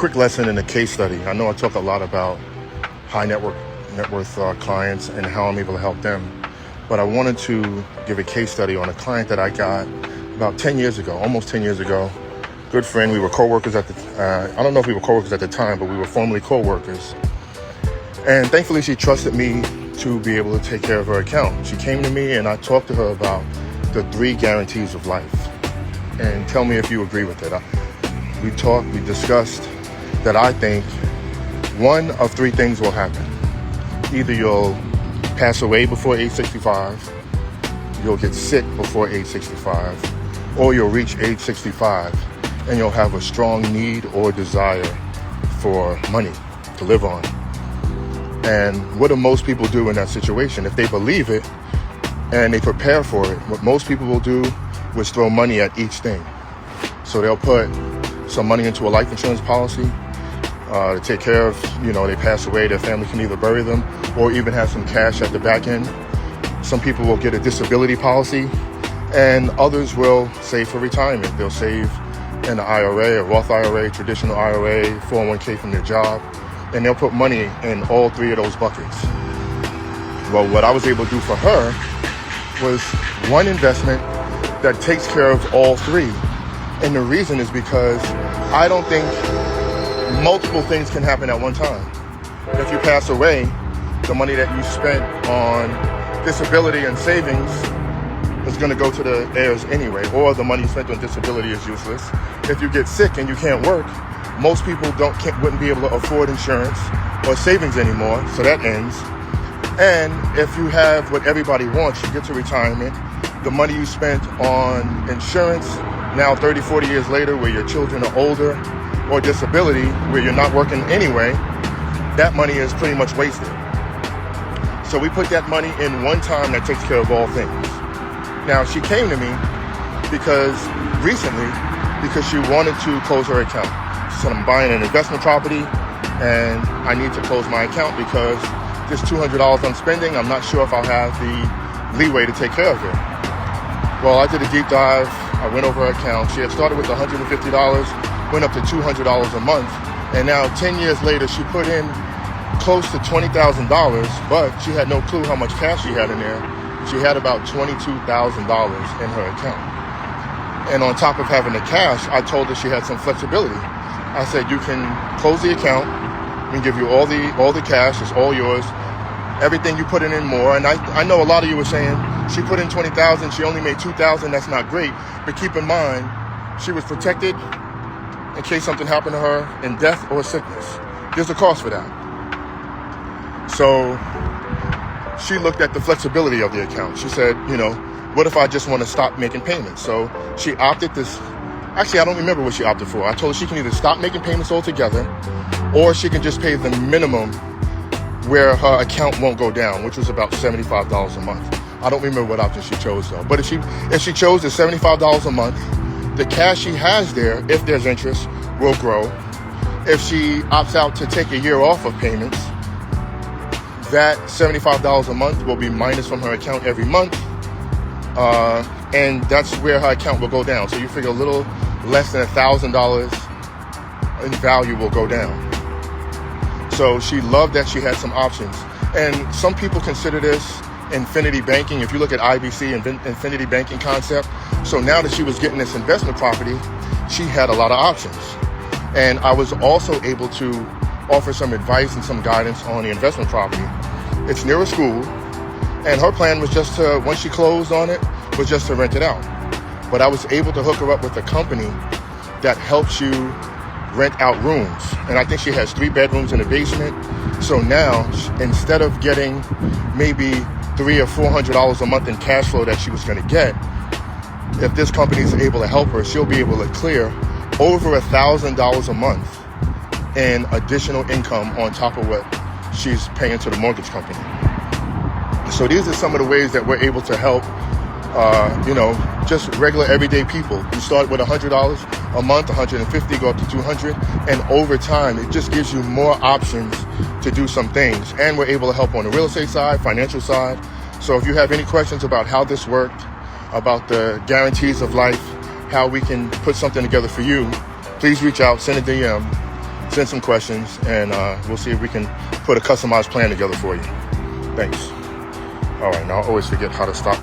quick lesson in a case study. I know I talk a lot about high net worth clients and how I'm able to help them, but I wanted to give a case study on a client that I got about 10 years ago, almost 10 years ago. Good friend. We were co-workers at the I don't know if we were co-workers at the time, but we were formerly co-workers. And thankfully, she trusted me to be able to take care of her account. She came to me and I talked to her about the 3 guarantees of life. And tell me if you agree with it. We discussed that I think one of 3 things will happen. Either you'll pass away before age 65, you'll get sick before age 65, or you'll reach age 65 and you'll have a strong need or desire for money to live on. And what do most people do in that situation? If they believe it and they prepare for it, what most people will do is throw money at each thing. So they'll put some money into a life insurance policy to take care of, they pass away, their family can either bury them or even have some cash at the back end. Some people will get a disability policy, and others will save for retirement. They'll save in an IRA, a Roth IRA, traditional IRA, 401k from their job, and they'll put money in all 3 of those buckets. Well, what I was able to do for her was one investment that takes care of all 3. And the reason is because I don't think multiple things can happen at one time. If you pass away, the money that you spent on disability and savings is going to go to the heirs anyway, or the money you spent on disability is useless. If you get sick and you can't work, most people wouldn't be able to afford insurance or savings anymore, so that ends. And if you have what everybody wants, you get to retirement, the money you spent on insurance, now 30, 40 years later, where your children are older, or disability, where you're not working anyway, that money is pretty much wasted. So we put that money in one time that takes care of all things. Now, she came to me because she wanted to close her account. She said, I'm buying an investment property and I need to close my account because this $200 I'm spending, I'm not sure if I'll have the leeway to take care of it. Well, I did a deep dive. I went over her account. She had started with $150, went up to $200 a month. And now 10 years later, she put in close to $20,000, but she had no clue how much cash she had in there. She had about $22,000 in her account. And on top of having the cash, I told her she had some flexibility. I said, you can close the account. We can give you all the cash. It's all yours. Everything you put in more. And I know a lot of you were saying, she put in $20,000, she only made $2,000. That's not great. But keep in mind, she was protected in case something happened to her in death or sickness. There's a cost for that. So she looked at the flexibility of the account. She said, what if I just want to stop making payments? So she opted this. Actually, I don't remember what she opted for. I told her she can either stop making payments altogether or she can just pay the minimum where her account won't go down, which was about $75 a month. I don't remember what option she chose though. But if she chose the $75 a month, the cash she has there, if there's interest, will grow. If she opts out to take a year off of payments, that $75 a month will be minus from her account every month. And that's where her account will go down. So you figure a little less than $1,000 in value will go down. So she loved that she had some options. And some people consider this infinity banking. If you look at IBC, infinity banking concept. So now that she was getting this investment property, she had a lot of options. And I was also able to offer some advice and some guidance on the investment property. It's near a school, and her plan was just to, once she closed on it, was just to rent it out. But I was able to hook her up with a company that helps you rent out rooms. And I think she has 3 bedrooms in the basement. So now, instead of getting maybe $300 or $400 a month in cash flow that she was going to get, if this company is able to help her, she'll be able to clear over $1,000 a month in additional income on top of what she's paying to the mortgage company. So these are some of the ways that we're able to help, just regular everyday people. You start with $100 a month, $150, go up to $200, and over time, it just gives you more options to do some things. And we're able to help on the real estate side, financial side. So if you have any questions about how this worked, about the guarantees of life, how we can put something together for you, please reach out, send a DM, send some questions, and we'll see if we can put a customized plan together for you. Thanks. All right, now I always forget how to stop.